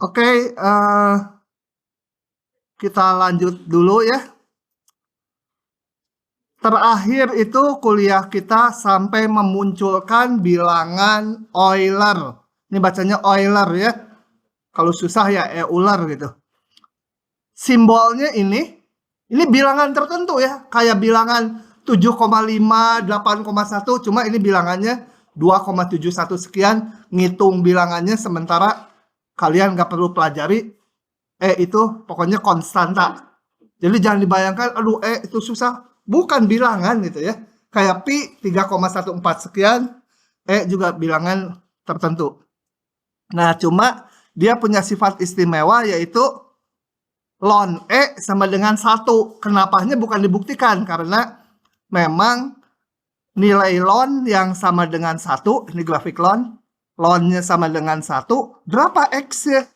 Oke, kita lanjut dulu ya. Terakhir itu kuliah kita sampai memunculkan bilangan Euler. Ini bacanya Euler ya. Kalau susah ya Euler gitu. Simbolnya ini bilangan tertentu ya. Kayak bilangan 7,5, 8,1. Cuma ini bilangannya 2,71 sekian. Ngitung bilangannya sementara kalian nggak perlu pelajari. Itu pokoknya konstanta. Jadi jangan dibayangkan, aduh itu susah. Bukan bilangan gitu ya. Kayak pi 3,14 sekian, juga bilangan tertentu. Nah, cuma dia punya sifat istimewa yaitu ln sama dengan 1. Kenapanya bukan dibuktikan, karena memang nilai ln yang sama dengan 1, ini grafik ln-nya sama dengan 1, berapa x-nya?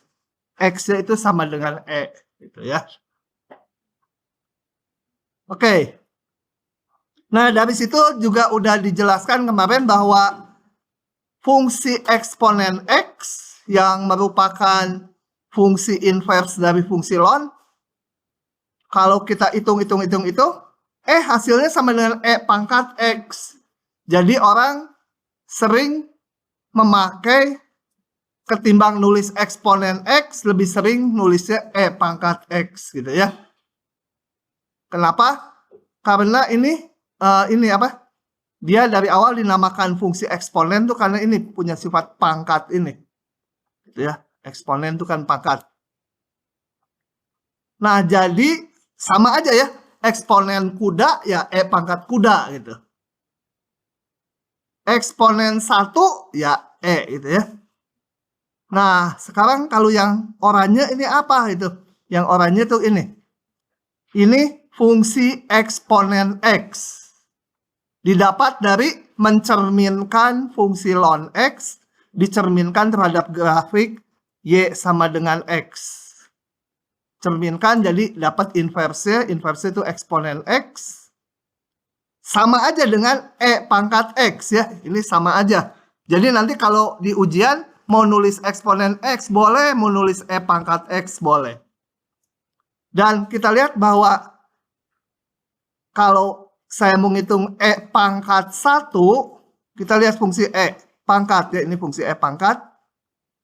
X-nya itu sama dengan gitu ya. Oke. Nah, dari situ juga udah dijelaskan kemarin bahwa fungsi eksponen X yang merupakan fungsi inverse dari fungsi ln, kalau kita hitung itu, hasilnya sama dengan pangkat X. Jadi orang sering memakai, ketimbang nulis eksponen X, lebih sering nulisnya pangkat X gitu ya. Kenapa? Karena ini dia dari awal dinamakan fungsi eksponen tuh karena ini punya sifat pangkat ini. Gitu ya. Eksponen itu kan pangkat. Nah, jadi sama aja ya. Eksponen kuda ya pangkat kuda gitu. Eksponen 1 ya gitu ya. Nah, sekarang kalau yang oranye ini apa itu? Yang oranye tuh ini. Ini fungsi eksponen X. Didapat dari mencerminkan fungsi ln X dicerminkan terhadap grafik Y sama dengan X. Cerminkan jadi dapat inverse itu eksponen X. Sama aja dengan pangkat X ya. Ini sama aja. Jadi nanti kalau di ujian mau nulis eksponen X boleh, mau nulis pangkat X boleh. Dan kita lihat bahwa kalau saya menghitung pangkat 1, kita lihat fungsi pangkat ya, ini fungsi pangkat.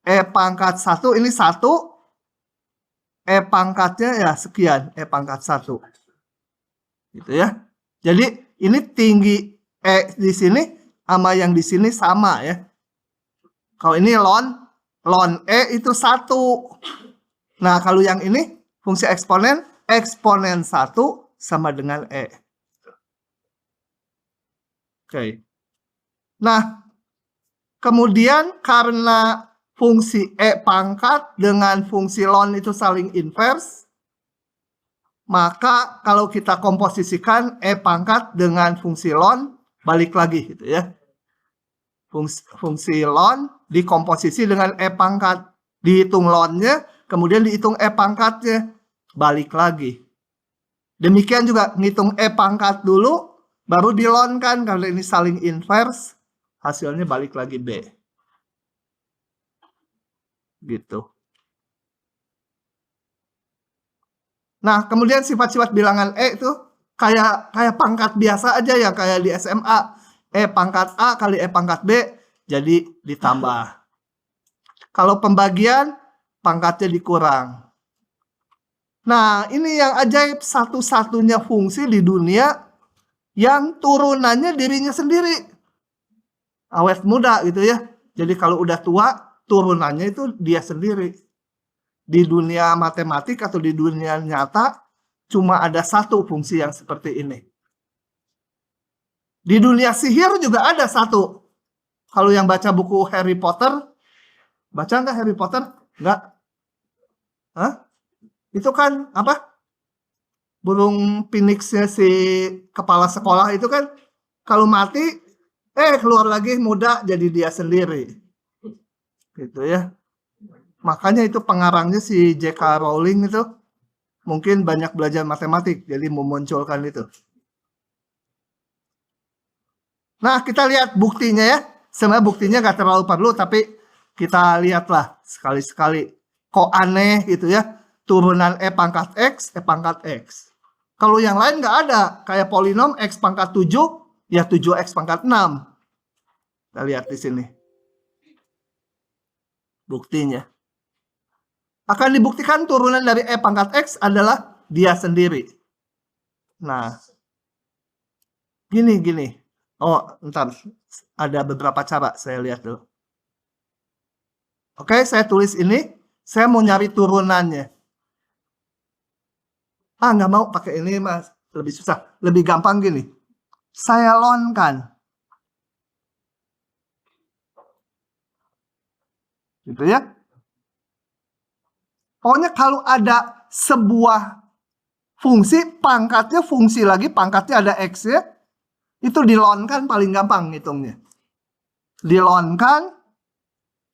Pangkat 1 ini 1, pangkatnya ya sekian, pangkat 1. Gitu ya. Jadi ini tinggi di sini sama yang di sini sama ya. Kalau ini ln itu 1. Nah, kalau yang ini fungsi eksponen 1 sama dengan Oke. Nah, kemudian karena fungsi pangkat dengan fungsi ln itu saling inverse, maka kalau kita komposisikan pangkat dengan fungsi ln, balik lagi gitu ya. Fungsi ln dikomposisi dengan pangkat, dihitung ln-nya, kemudian dihitung pangkatnya, balik lagi. Demikian juga ngitung pangkat dulu, baru dilonkan karena ini saling inverse, hasilnya balik lagi B. Gitu. Nah, kemudian sifat-sifat bilangan itu kayak pangkat biasa aja ya, kayak di SMA. Pangkat A kali pangkat B, jadi ditambah. Kalau pembagian, pangkatnya dikurang. Nah, ini yang ajaib, satu-satunya fungsi di dunia yang turunannya dirinya sendiri. Awet muda gitu ya. Jadi kalau udah tua, turunannya itu dia sendiri. Di dunia matematik atau di dunia nyata, cuma ada satu fungsi yang seperti ini. Di dunia sihir juga ada satu. Kalau yang baca buku Harry Potter, baca nggak Harry Potter? Nggak? Hah? Itu kan apa? Burung phoenixnya si kepala sekolah itu kan kalau mati keluar lagi muda jadi dia sendiri gitu ya. Makanya itu pengarangnya si J.K. Rowling itu mungkin banyak belajar matematik jadi memunculkan itu. Nah, kita lihat buktinya ya. Sebenarnya buktinya nggak terlalu perlu, tapi kita lihatlah sekali-sekali. kok aneh gitu ya. Turunan E pangkat X, E pangkat X. Kalau yang lain nggak ada. Kayak polinom X pangkat 7, ya 7X pangkat 6. Kita lihat di sini. Buktinya. Akan dibuktikan turunan dari E pangkat X adalah dia sendiri. Nah. Gini. Oh, ntar. Ada beberapa cara. Saya lihat dulu. Oke, saya tulis ini. Saya mau nyari turunannya. Nggak mau pakai ini, Mas. Lebih susah. Lebih gampang gini. Saya lonkan. Gitu ya. Pokoknya kalau ada sebuah fungsi, pangkatnya fungsi lagi, pangkatnya ada X ya. Itu dilonkan paling gampang ngitungnya. Dilonkan,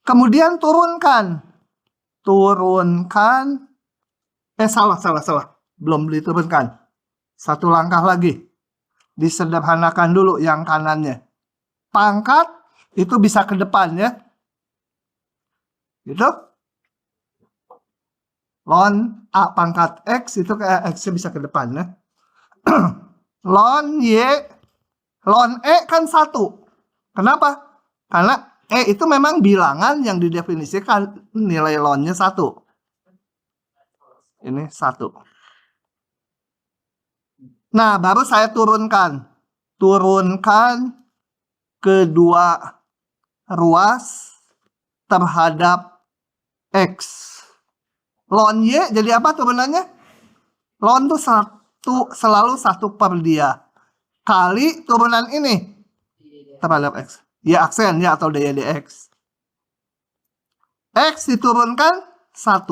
kemudian turunkan. Salah. Belum diturunkan. Satu langkah lagi. Disederhanakan dulu yang kanannya. Pangkat itu bisa ke depan ya. Gitu. Ln A pangkat X itu kayak X bisa ke depan ya. Ln Y, ln E kan 1. Kenapa? Karena E itu memang bilangan yang didefinisikan nilai ln-nya 1. Ini 1. Nah, baru saya turunkan. Turunkan kedua ruas terhadap X. Ln Y jadi apa turunannya? Ln itu selalu 1 per dia. Kali turunan ini terhadap X. Y aksen ya atau dya dx. X diturunkan 1.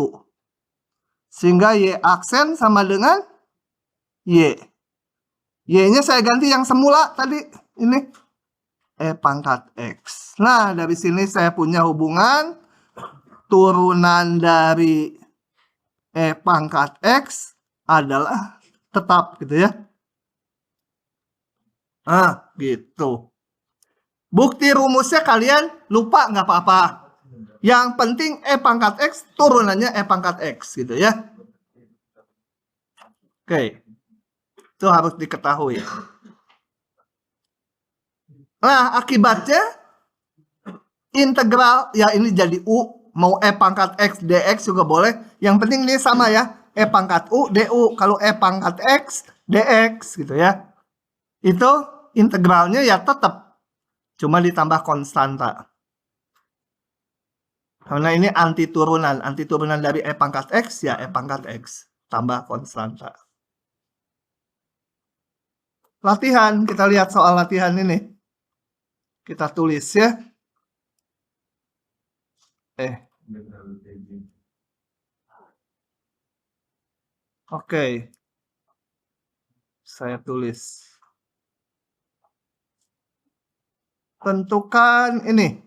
Sehingga Y aksen sama dengan Y. Y-nya saya ganti yang semula tadi. Ini E pangkat X. Nah, dari sini saya punya hubungan turunan dari E pangkat X adalah tetap gitu ya. Gitu. Bukti rumusnya kalian lupa nggak apa-apa. Yang penting E pangkat X turunannya E pangkat X gitu ya. Oke. Itu harus diketahui. Nah, akibatnya integral, ya ini jadi U. Mau E pangkat X dx juga boleh. Yang penting ini sama ya. E pangkat U du. Kalau E pangkat X dx gitu ya. Itu integralnya ya tetap. Cuma ditambah konstanta. Karena ini anti turunan. Anti turunan dari E pangkat X ya E pangkat X. Tambah konstanta. Latihan, kita lihat soal latihan ini. Kita tulis ya. Oke. Saya tulis. Tentukan ini.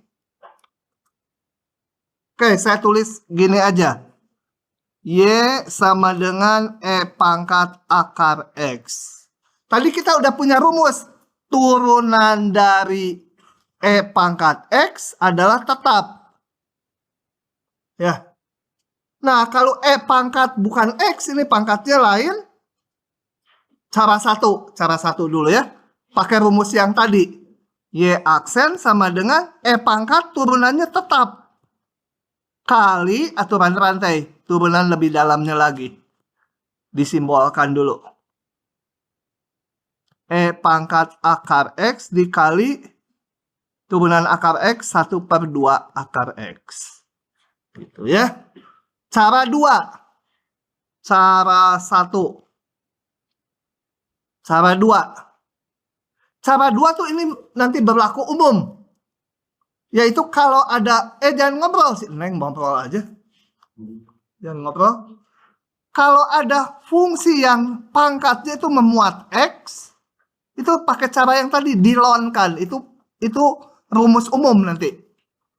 Oke, saya tulis gini aja. Y sama dengan E pangkat akar X. Tadi kita udah punya rumus. Turunan dari E pangkat X adalah tetap. Ya. Nah, kalau E pangkat bukan X, ini pangkatnya lain. Cara satu dulu ya. Pakai rumus yang tadi. Y aksen sama dengan E pangkat turunannya tetap. Kali aturan rantai. Turunan lebih dalamnya lagi. Disimbolkan dulu. E pangkat akar X dikali turunan akar X 1 per 2 akar X. Gitu ya. Cara 2. Cara 1. Cara 2. Cara 2 tuh ini nanti berlaku umum. Yaitu kalau ada, jangan ngobrol sih. Neng ngobrol aja. Jangan ngobrol. Kalau ada fungsi yang pangkatnya itu memuat X, itu pakai cara yang tadi dilonkan. Itu rumus umum nanti.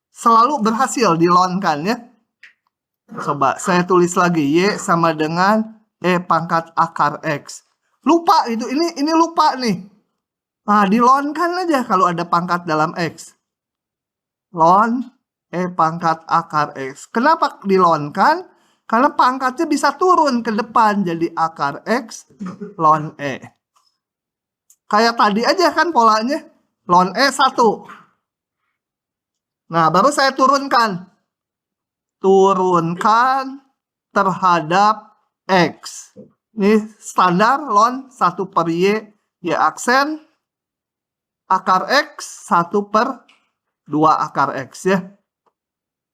Selalu berhasil dilonkan ya. Coba saya tulis lagi. Y sama dengan E pangkat akar X. Lupa itu. Ini lupa nih. Nah, dilonkan aja kalau ada pangkat dalam X. Ln E pangkat akar X. Kenapa dilonkan? Karena pangkatnya bisa turun ke depan jadi akar X ln E. Kayak tadi aja kan polanya. Ln E 1. Nah, baru saya turunkan. Turunkan terhadap X. Ini standar ln 1/Y, Y aksen, akar X 1/2 akar X ya.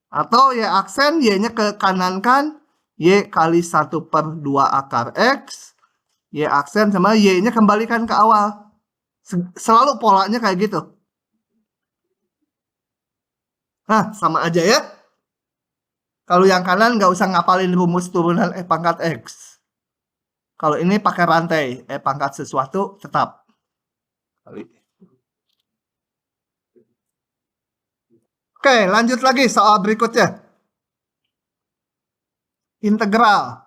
Atau Y aksen, Y-nya ke kanan kan, Y kali 1/2 akar X. Y aksen sama Y-nya kembalikan ke awal. Selalu polanya kayak gitu. Nah, sama aja ya. Kalau yang kanan nggak usah ngapalin rumus turunan E pangkat X. Kalau ini pakai rantai, E pangkat sesuatu tetap. Oke, lanjut lagi soal berikutnya. Integral.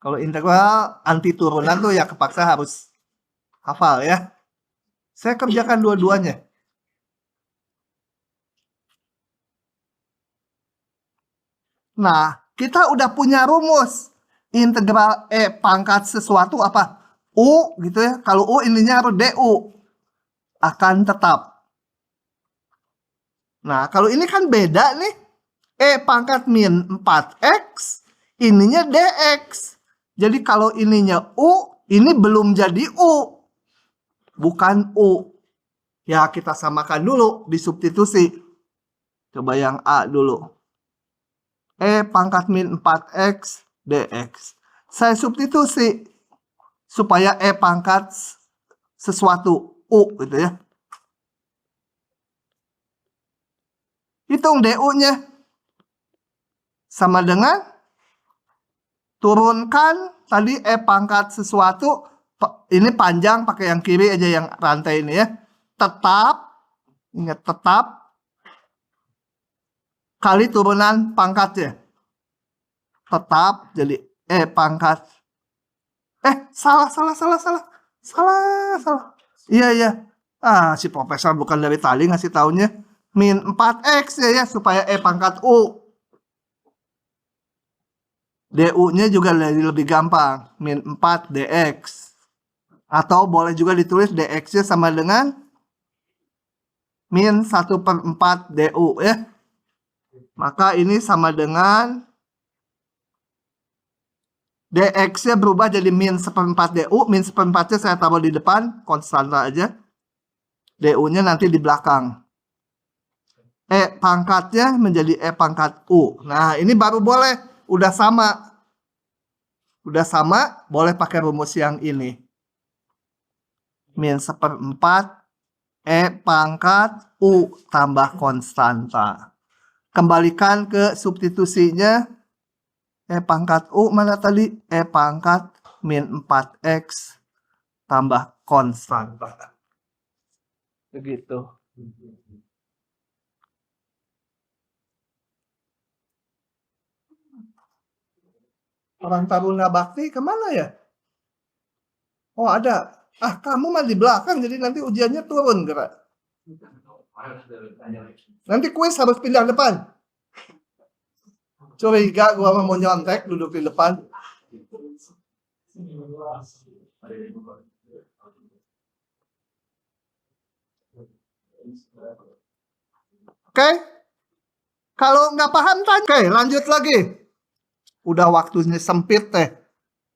Kalau integral anti turunan tuh ya kepaksa harus hafal ya. Saya kerjakan dua-duanya. Nah, kita udah punya rumus. Integral E pangkat sesuatu apa? U gitu ya. Kalau U ininya harus DU. Akan tetap. Nah, kalau ini kan beda nih. E pangkat min 4X. Ininya DX. Jadi kalau ininya U, ini belum jadi U. Bukan U. Ya, kita samakan dulu. Disubstitusi. Coba yang A dulu. E pangkat min 4X dx. Saya substitusi supaya E pangkat sesuatu U gitu ya. Hitung DU-nya. Sama dengan turunkan tadi E pangkat sesuatu. Ini panjang, pakai yang kiri aja yang rantai ini ya. Tetap, ingat tetap, kali turunan pangkatnya. Tetap jadi E pangkat. Salah. Iya. Si profesor bukan dari tali ngasih taunya. Min 4X ya supaya E pangkat U. DU-nya juga lebih gampang. Min 4 DX. Atau boleh juga ditulis DX-nya sama dengan min 1/4 DU ya. Maka ini sama dengan DX-nya berubah jadi min 1/4 DU. Min 1/4-nya saya taruh di depan. Konstanta aja. DU-nya nanti di belakang. E pangkatnya menjadi E pangkat U. Nah, ini baru boleh. Udah sama. Boleh pakai rumus yang ini. Min 1/4 E pangkat U tambah konstanta. Kembalikan ke substitusinya. E pangkat U mana tadi? E pangkat min 4X tambah konstanta. Begitu. Orang Taruna Bakti kemana ya? Oh ada. Kamu mah di belakang jadi nanti ujiannya turun gerak. Nanti kuis harus pindah depan. Curiga gua mau nyontek duduk di depan. Oke. Kalau nggak paham tanya. Oke, lanjut lagi. Udah waktunya sempit teh.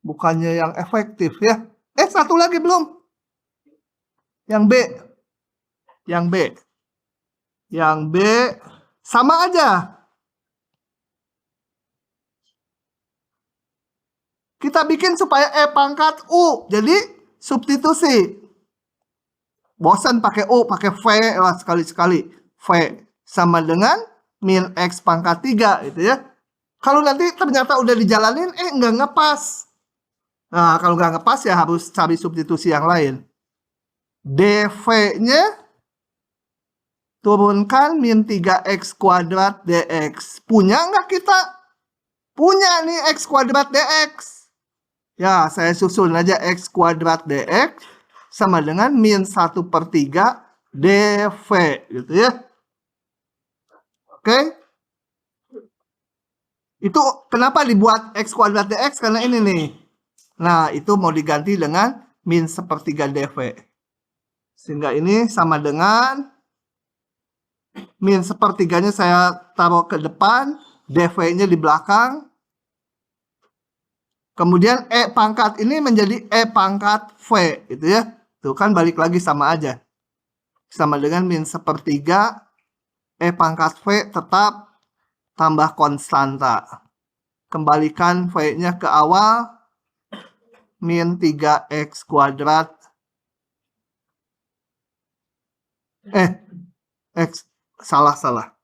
Bukannya yang efektif ya. Satu lagi belum. Yang B. Yang B sama aja. Kita bikin supaya E pangkat U. Jadi substitusi. Bosan pakai U, pakai V lah sekali-sekali. V sama dengan min X pangkat 3 gitu ya. Kalau nanti ternyata udah dijalanin, nggak ngepas. Nah, kalau nggak ngepas ya harus cari substitusi yang lain. DV-nya turunkan min 3X kuadrat DX. Punya nggak kita? Punya nih X kuadrat DX. Ya, saya susun aja X kuadrat DX sama dengan min 1/3 DV gitu ya. Oke. Itu kenapa dibuat X kuadrat dx? Karena ini nih. Nah, itu mau diganti dengan min sepertiga dv. Sehingga ini sama dengan min sepertiganya saya taruh ke depan, dv-nya di belakang. Kemudian E pangkat ini menjadi E pangkat V, gitu ya. Tuh kan balik lagi sama aja. Sama dengan min sepertiga, E pangkat V tetap tambah konstanta. Kembalikan V-nya ke awal, min 3x kuadrat. X, salah.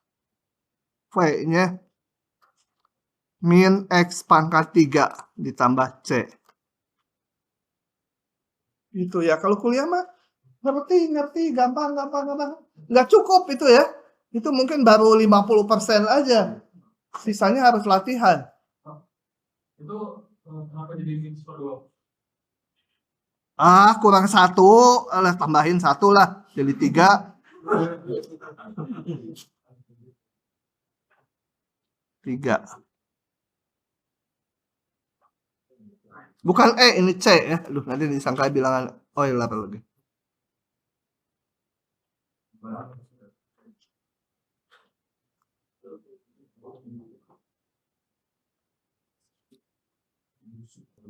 V-nya min X pangkat 3 ditambah C. Itu ya, kalau kuliah mah ngerti, gampang. Nggak cukup itu ya. Itu mungkin baru 50% aja. Sisanya harus latihan. Itu kenapa jadi min per 2? Kurang 1, tambahin 1 lah, jadi 3. 3. Bukan E, ini C ya. Aduh, nanti disangka bilangan Euler lagi.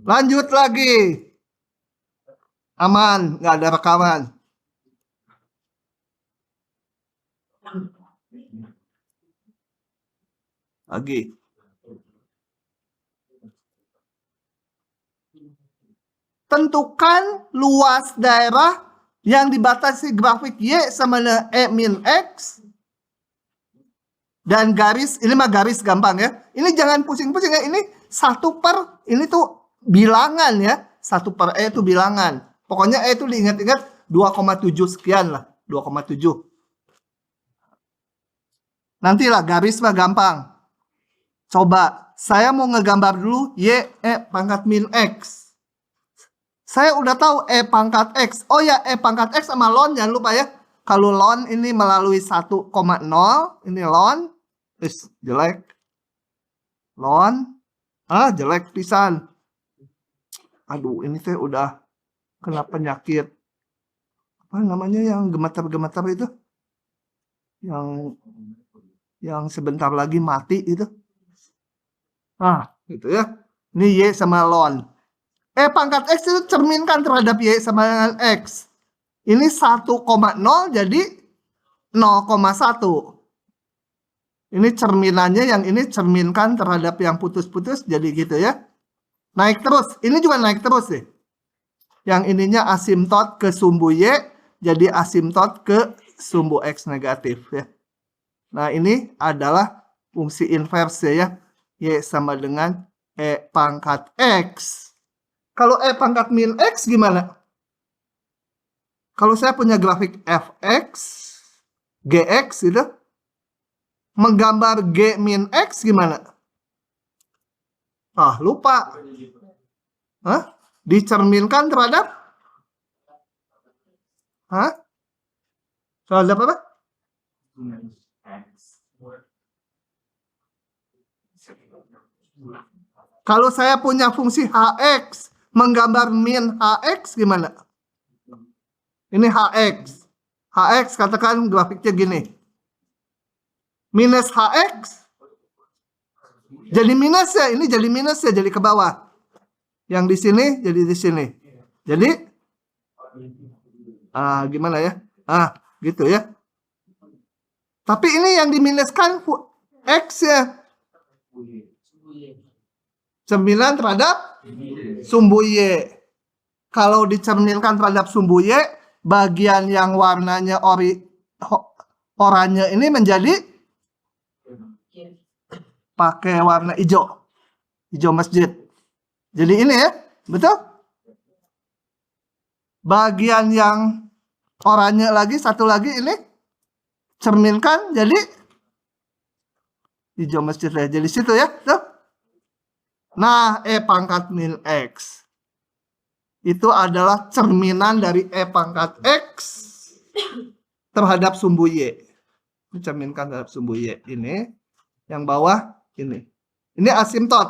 Lanjut lagi. Aman, nggak ada rekaman. Lagi. Tentukan luas daerah yang dibatasi grafik Y sama dengan E min X. Dan garis, ini mah garis gampang ya. Ini jangan pusing-pusing ya. Ini 1/, ini tuh bilangan ya. 1/E itu bilangan. Pokoknya E itu diingat-ingat 2,7 sekian lah. 2,7. Nantilah garis mah gampang. Coba, saya mau ngegambar dulu Y, E pangkat min X. Saya udah tahu E pangkat X. Oh ya, E pangkat X sama ln jangan lupa ya. Kalau ln ini melalui 1,0. Ini ln. Jelek. Ln. Jelek pisan. Aduh, ini saya udah kena penyakit. Apa namanya yang gemetar-gemetar itu? Yang sebentar lagi mati itu. Gitu ya. Ini Y sama ln. E pangkat X itu cerminkan terhadap Y sama dengan X. Ini 1,0 jadi 0,1. Ini cerminannya, yang ini cerminkan terhadap yang putus-putus jadi gitu ya. Naik terus. Ini juga naik terus sih. Yang ininya asimtot ke sumbu Y jadi asimtot ke sumbu X negatif ya. Nah, ini adalah fungsi inverse ya. Y sama dengan E pangkat X. Kalau E pangkat min X gimana? Kalau saya punya grafik fx, gx gitu, menggambar g min x gimana? Lupa. Dicerminkan terhadap? Terhadap apa? Kalau saya punya fungsi hx, menggambar min hx gimana? Ini hx. Hx katakan grafiknya gini. Minus hx. Jadi minus ya, ini jadi minus ya, jadi ke bawah. Yang di sini jadi di sini. Jadi gimana ya? Gitu ya. Tapi ini yang diminuskan x ya. Cerminan terhadap sumbu Y. Kalau dicerminkan terhadap sumbu Y, bagian yang warnanya oranye ini menjadi pakai warna hijau. Hijau masjid. Jadi ini ya, betul? Bagian yang oranye lagi, satu lagi ini cerminkan jadi hijau masjid ya. Jadi situ ya, tuh. Nah, E pangkat min X itu adalah cerminan dari E pangkat X terhadap sumbu Y. Dicerminkan terhadap sumbu Y ini. Yang bawah ini. Ini asimtot.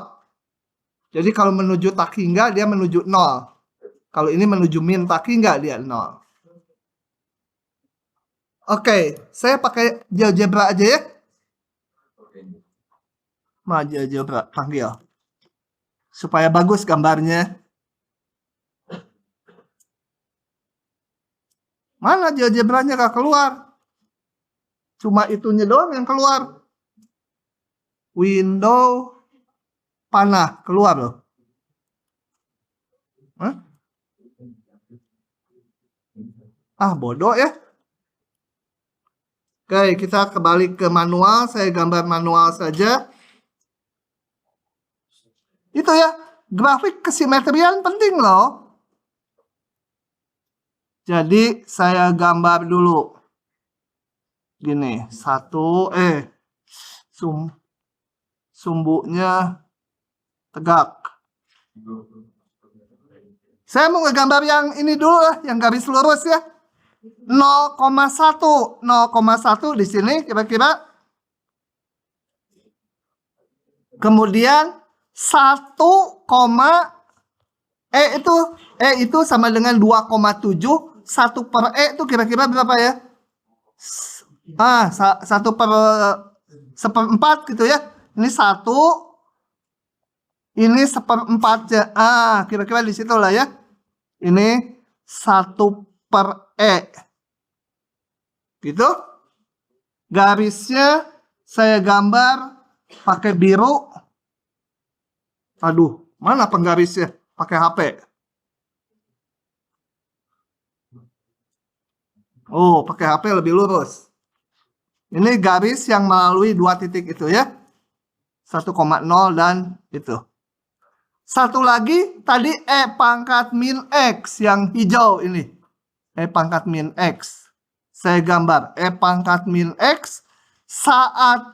Jadi kalau menuju tak hingga dia menuju 0. Kalau ini menuju min tak hingga dia 0. Oke, saya pakai GeoGebra aja ya. GeoGebra panggil. Supaya bagus gambarnya. Mana GeoGebra-nya gak keluar? Cuma itunya doang yang keluar. Window panah keluar loh. Hah? Bodoh ya. Oke, kita kembali ke manual. Saya gambar manual saja. Itu ya, grafik kesimetrian penting loh. Jadi saya gambar dulu. Gini, sumbunya tegak. Saya mau ngegambar yang ini dulu lah, yang garis lurus ya. 0,1 di sini kira-kira. Kemudian 1, itu sama dengan 2,7. 1 per E itu kira-kira berapa ya? 1 per 1/4 gitu ya. Ini 1, ini 1/4 ya. Kira-kira di situ lah ya. Ini 1 per E. Gitu. Garisnya saya gambar pakai biru. Aduh, mana penggarisnya? Pakai HP. Oh, pakai HP lebih lurus. Ini garis yang melalui 2 titik itu ya. 1,0 dan itu. Satu lagi tadi E pangkat min X yang hijau ini. E pangkat min X. Saya gambar E pangkat min X saat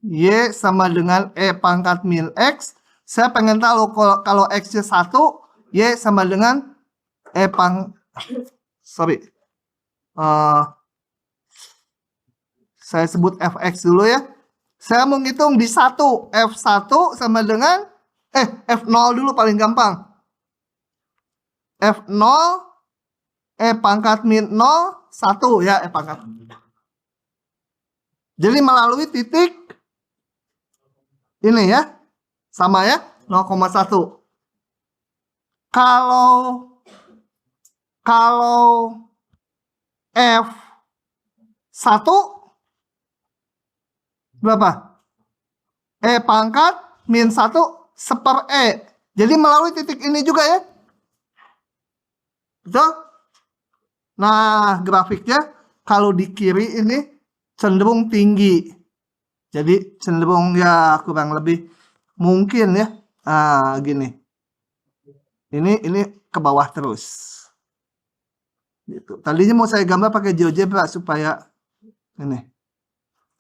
Y sama dengan E pangkat min X. Saya pengen tahu kalau X-nya 1, Y sama dengan E saya sebut Fx dulu ya. Saya mau ngitung di 1. F1 sama dengan F0 dulu paling gampang. F0 E pangkat min 0 1 ya, E pangkat. Jadi melalui titik ini ya. Sama ya, 0,1. Kalau F1 berapa? E pangkat min 1 seper E. Jadi melalui titik ini juga ya. Betul? Nah, grafiknya kalau di kiri ini cenderung tinggi. Jadi cenderung ya kurang lebih mungkin ya. Gini. Ini ke bawah terus. Gitu. Tadinya mau saya gambar pakai GeoGebra supaya ini.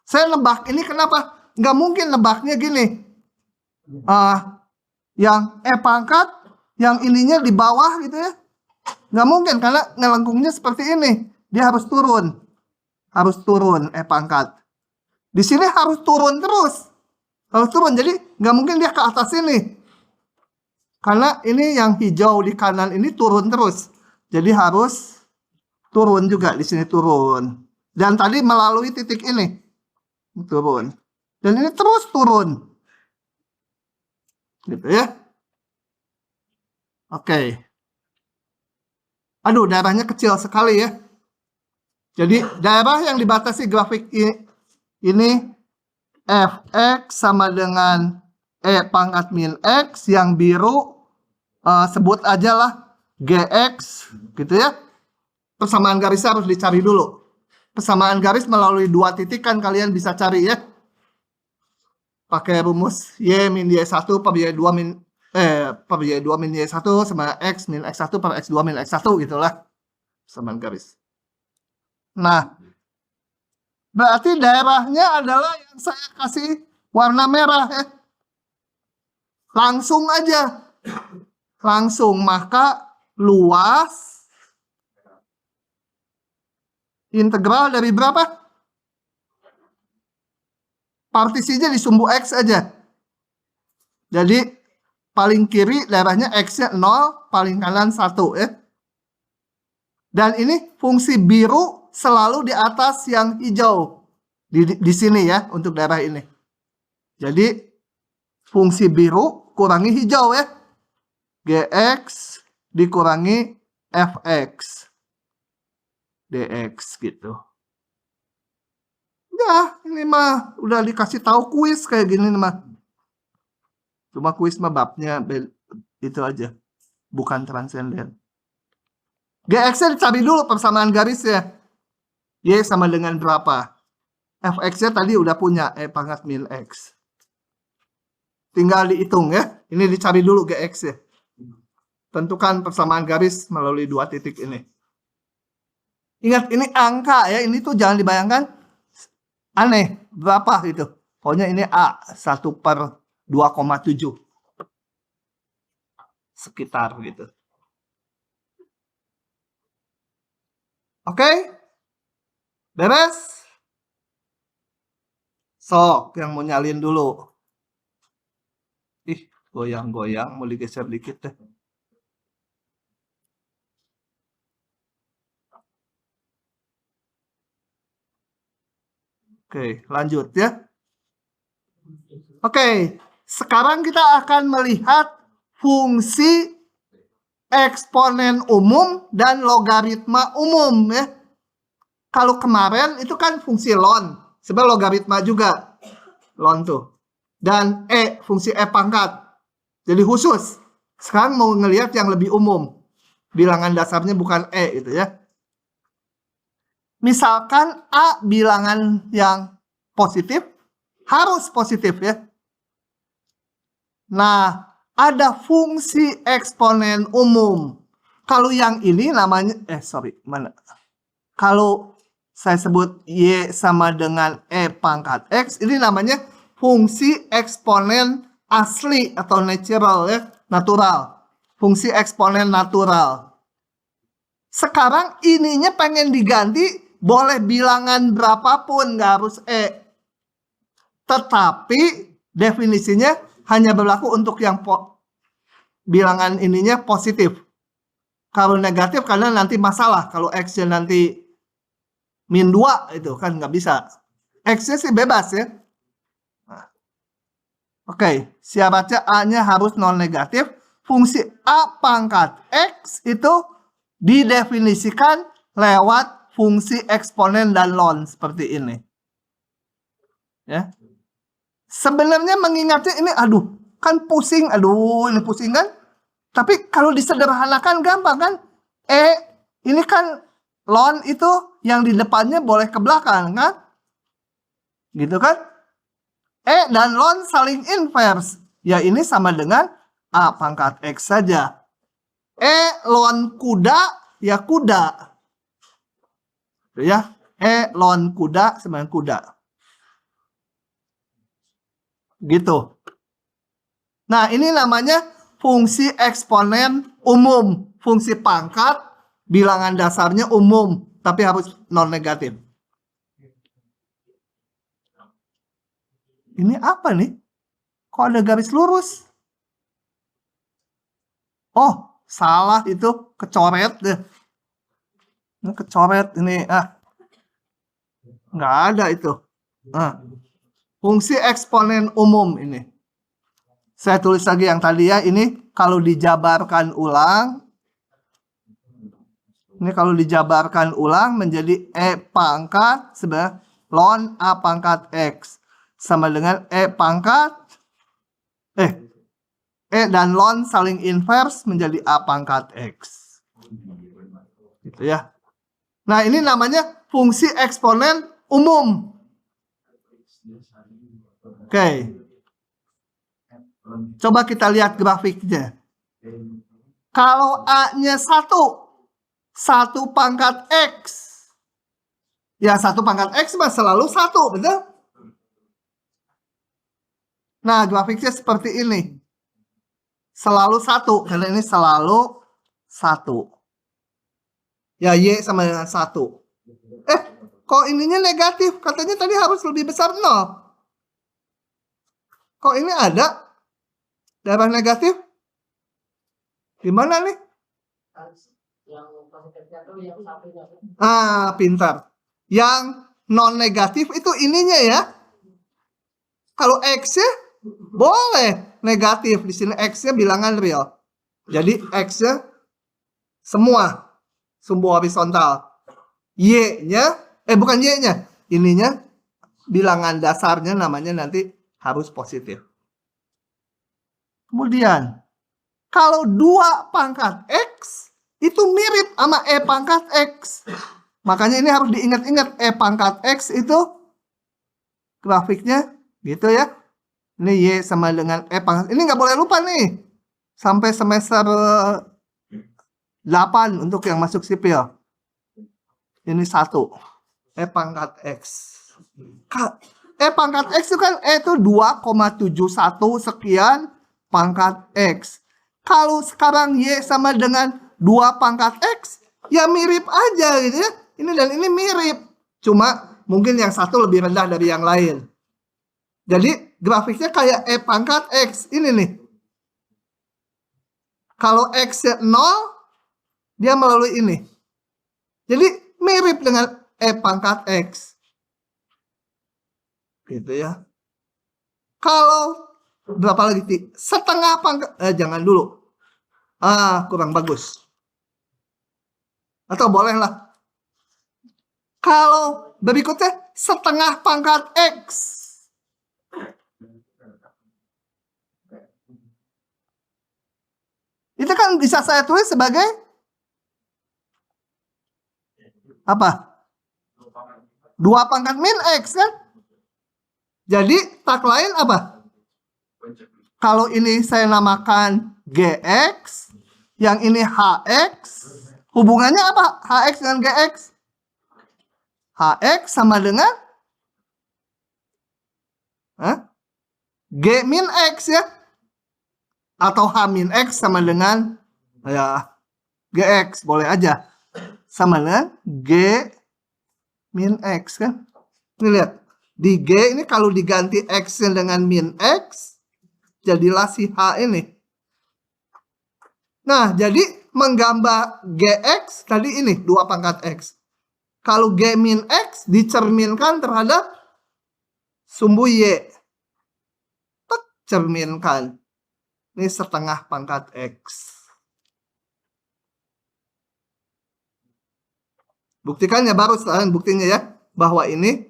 Saya nebak ini kenapa? Nggak mungkin nebaknya gini. Yang E pangkat, yang ininya di bawah gitu ya. Nggak mungkin karena ngelengkungnya seperti ini. Dia harus turun. Harus turun E pangkat. Di sini harus turun terus. Harus turun. Jadi nggak mungkin dia ke atas ini. Karena ini yang hijau di kanan ini turun terus. Jadi harus turun juga. Di sini turun. Dan tadi melalui titik ini. Turun. Dan ini terus turun. Gitu ya. Oke. Aduh, daerahnya kecil sekali ya. Jadi daerah yang dibatasi grafik ini Fx sama dengan E pangkat min X. Yang biru sebut aja lah Gx. Gitu ya. Persamaan garisnya harus dicari dulu. Persamaan garis melalui 2 titik kan kalian bisa cari ya. Pakai rumus Y min Y1 per Y2 min Y1 sama X min X1 per X2 min X1 gitulah. Persamaan garis. Nah, berarti daerahnya adalah yang saya kasih warna merah ya. Langsung aja. Langsung, maka luas integral dari berapa? partisinya di sumbu X aja. Jadi paling kiri daerahnya X-nya 0, paling kanan 1 ya. Dan ini fungsi biru selalu di atas yang hijau. Di sini ya untuk daerah ini. Jadi fungsi biru kurangi hijau ya. Gx dikurangi fx dx gitu. Ya, ini mah udah dikasih tahu kuis kayak gini mah. Cuma kuis mah babnya itu aja. Bukan transenden. Gx-nya dicari dulu persamaan garisnya. Y sama dengan berapa? Fx-nya tadi udah punya E pangkat min X. Tinggal dihitung ya. Ini dicari dulu Gx-nya. Tentukan persamaan garis melalui 2 titik ini. Ingat ini angka ya. Ini tuh jangan dibayangkan aneh. Berapa gitu. Pokoknya ini A. 1/2,7. Sekitar gitu. Oke? Beres? Sok yang mau nyalin dulu. Ih, goyang-goyang. Mau digeser dikit deh. Oke, lanjut ya. Oke, sekarang kita akan melihat fungsi eksponen umum dan logaritma umum ya. Kalau kemarin itu kan fungsi ln, sebenarnya logaritma juga. Ln tuh. Dan fungsi E pangkat. Jadi khusus. Sekarang mau ngelihat yang lebih umum. Bilangan dasarnya bukan E gitu ya. Misalkan A bilangan yang positif, harus positif ya. Nah, ada fungsi eksponen umum. Kalau yang ini namanya, mana? Kalau saya sebut Y sama dengan E pangkat X, ini namanya fungsi eksponen asli atau natural ya, natural. Fungsi eksponen natural. Sekarang ininya pengen diganti, boleh bilangan berapapun, nggak harus E. Tetapi definisinya hanya berlaku untuk yang bilangan ininya positif. Kalau negatif karena nanti masalah. Kalau X-nya nanti min 2 itu kan nggak bisa. X-nya sih bebas ya. Nah. Oke, syaratnya A-nya harus non negatif. Fungsi A pangkat X itu didefinisikan lewat fungsi eksponen dan ln seperti ini. Ya. Sebenarnya mengingatnya ini kan pusing, ini pusing kan? Tapi kalau disederhanakan gampang kan? Ini kan ln itu yang di depannya boleh ke belakang kan? Gitu kan? Dan ln saling inverse. Ya ini sama dengan A pangkat X saja. Ln kuda, ya kuda. Ya, ln kuda sama dengan kuda. Gitu. Nah, ini namanya fungsi eksponen umum. Fungsi pangkat, bilangan dasarnya umum, tapi harus non negatif. Ini apa nih? Kok ada garis lurus? Oh, salah itu, kecoret deh. Ini kecoret ini, nggak ada itu. Fungsi eksponen umum ini. Saya tulis lagi yang tadi ya, ini kalau dijabarkan ulang. Ini kalau dijabarkan ulang menjadi E pangkat sebenarnya ln A pangkat X. Sama dengan E pangkat, E dan ln saling inverse menjadi A pangkat X. Gitu ya. Nah ini namanya fungsi eksponen umum. Oke. Coba kita lihat grafiknya. Kalau A-nya 1 pangkat X. Ya 1 pangkat X mah selalu 1, betul? Nah grafiknya seperti ini. Selalu 1, karena ini selalu 1. Ya Y sama dengan 1. Kok ininya negatif? Katanya tadi harus lebih besar 0. Kok ini ada darah negatif? Gimana nih? Ah, pintar. Yang non negatif itu ininya ya. Kalau X-nya boleh negatif. Di sini X-nya bilangan real. Jadi X-nya semua sumbu horizontal. Y-nya, bukan Y-nya. Ininya bilangan dasarnya namanya nanti harus positif. Kemudian, kalau 2 pangkat X itu mirip sama E pangkat X. Makanya ini harus diingat-ingat. E pangkat X itu grafiknya gitu ya. Ini Y sama dengan E pangkat. Ini nggak boleh lupa nih. Sampai semester 8 untuk yang masuk sipil. Ini 1. E pangkat X. E pangkat X itu kan E itu 2,71 sekian pangkat X. Kalau sekarang Y sama dengan 2 pangkat X, ya mirip aja gitu ya. Ini dan ini mirip. Cuma mungkin yang satu lebih rendah dari yang lain. Jadi grafiknya kayak E pangkat X. Ini nih. Kalau X-nya 0, dia melalui ini. Jadi mirip dengan E pangkat X. Gitu ya. Kalau berapa lagi? Setengah pangkat. Jangan dulu. Kurang bagus. Atau bolehlah. Kalau berikutnya setengah pangkat X. Itu kan bisa saya tulis sebagai apa? 2 pangkat min X kan? Jadi tak lain apa? Kalau ini saya namakan GX, yang ini HX, hubungannya apa? HX dengan GX? HX sama dengan G min X ya. Atau H min X sama dengan ya GX, boleh aja. Sama dengan G min X kan. Ini lihat. Di G ini kalau diganti X dengan min X, jadilah si H ini. Nah, jadi menggambar GX tadi ini 2 pangkat X. Kalau G min X dicerminkan terhadap sumbu Y. Tek, cerminkan. Ini setengah pangkat X. Buktikan ya, baru sekarang buktinya ya. Bahwa ini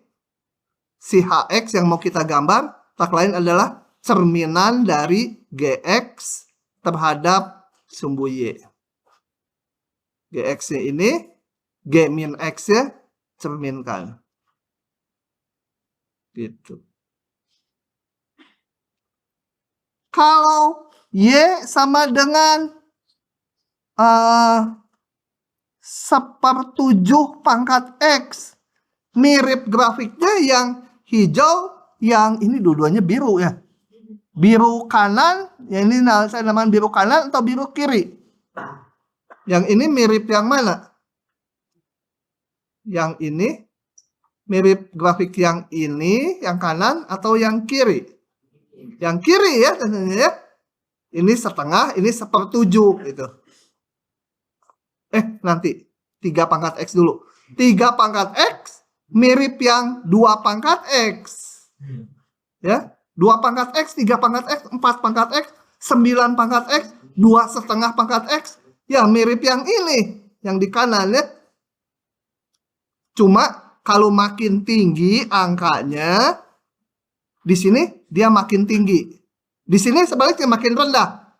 si HX yang mau kita gambar, tak lain adalah cerminan dari GX terhadap sumbu Y. GX-nya ini, G min X-nya cerminkan. Gitu. Kalau Y sama dengan 1/7 pangkat X. Mirip grafiknya yang hijau, yang ini dua-duanya biru ya. Biru kanan, yang ini saya namakan biru kanan atau biru kiri. Yang ini mirip yang mana? Yang ini mirip grafik yang ini, yang kanan atau yang kiri? Yang kiri ya tentunya ya. Ini setengah, ini 1/7 gitu. Nanti 3 pangkat X dulu. 3 pangkat X mirip yang 2 pangkat X. Ya, 2 pangkat X, 3 pangkat X, 4 pangkat X, 9 pangkat X, 2,5 pangkat X. Ya, mirip yang ini, yang di kanan ya. Cuma kalau makin tinggi angkanya, di sini dia makin tinggi. Di sini sebaliknya makin rendah.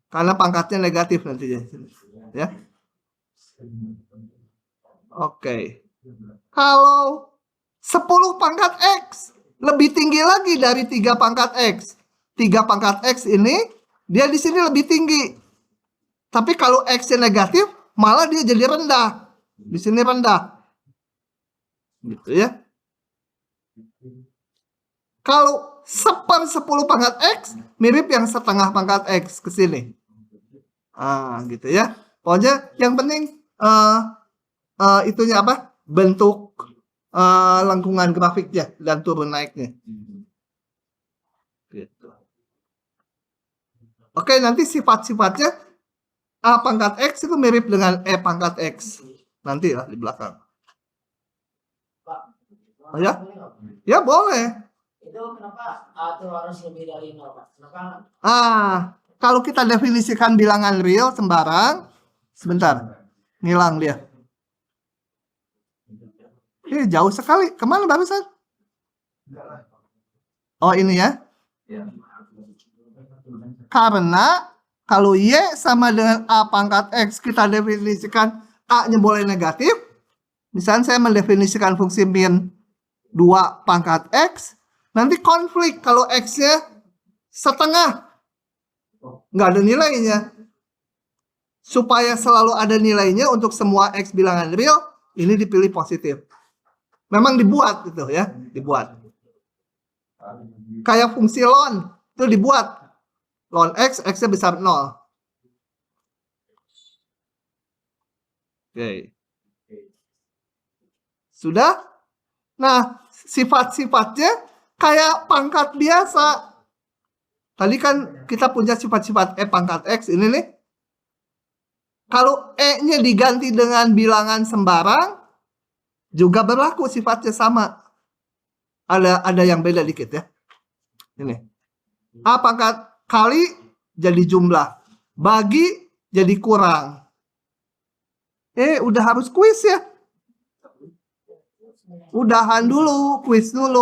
Karena pangkatnya negatif nantinya. Ya. Oke. Kalau 10 pangkat X lebih tinggi lagi dari 3 pangkat X. 3 pangkat X ini dia di sini lebih tinggi. Tapi kalau X-nya negatif, malah dia jadi rendah. Di sini rendah. Gitu ya. Kalau 1/10 pangkat X mirip yang setengah pangkat X ke sini. Gitu ya. Pokoknya yang penting itunya apa? Bentuk lengkungan grafiknya dan turun naiknya. Gitu. Oke, nanti sifat-sifatnya A pangkat X itu mirip dengan E pangkat X. Nanti lah di belakang. Oh, ya? Ya boleh. Itu kenapa A itu harus lebih dari 0, Pak? Kenapa? Kalau kita definisikan bilangan real sembarang, sebentar, ngilang dia. Jauh sekali. Kemana barusan? Oh, ini ya. Karena kalau Y sama dengan A pangkat X, kita definisikan A-nya boleh negatif. Misalnya saya mendefinisikan fungsi min 2 pangkat X, nanti konflik kalau X-nya setengah. Nggak ada nilainya. Supaya selalu ada nilainya untuk semua X bilangan real, ini dipilih positif. Memang dibuat gitu ya, dibuat. Kayak fungsi ln, itu dibuat. Ln X, X-nya besar 0. Oke. Sudah? Nah, sifat-sifatnya kayak pangkat biasa. Tadi kan kita punya sifat-sifat E pangkat X, ini nih. Kalau E-nya diganti dengan bilangan sembarang, juga berlaku sifatnya sama. Ada yang beda dikit ya. Ini. A pangkat kali jadi jumlah. Bagi jadi kurang. Udah harus kuis ya. Udahan dulu, kuis dulu.